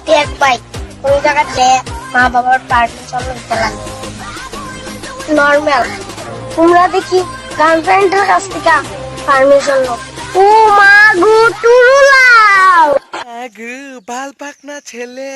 টের পাই কোন জায়গাতে মা বাবার পারমিশন নিতে লাগে। নর্মাল তোমরা দেখি গার্লফ্রেন্ডের কাছ থেকে পারমিশন লো। ও মা গো টুরুলাও বাল পাকনা ছেলে।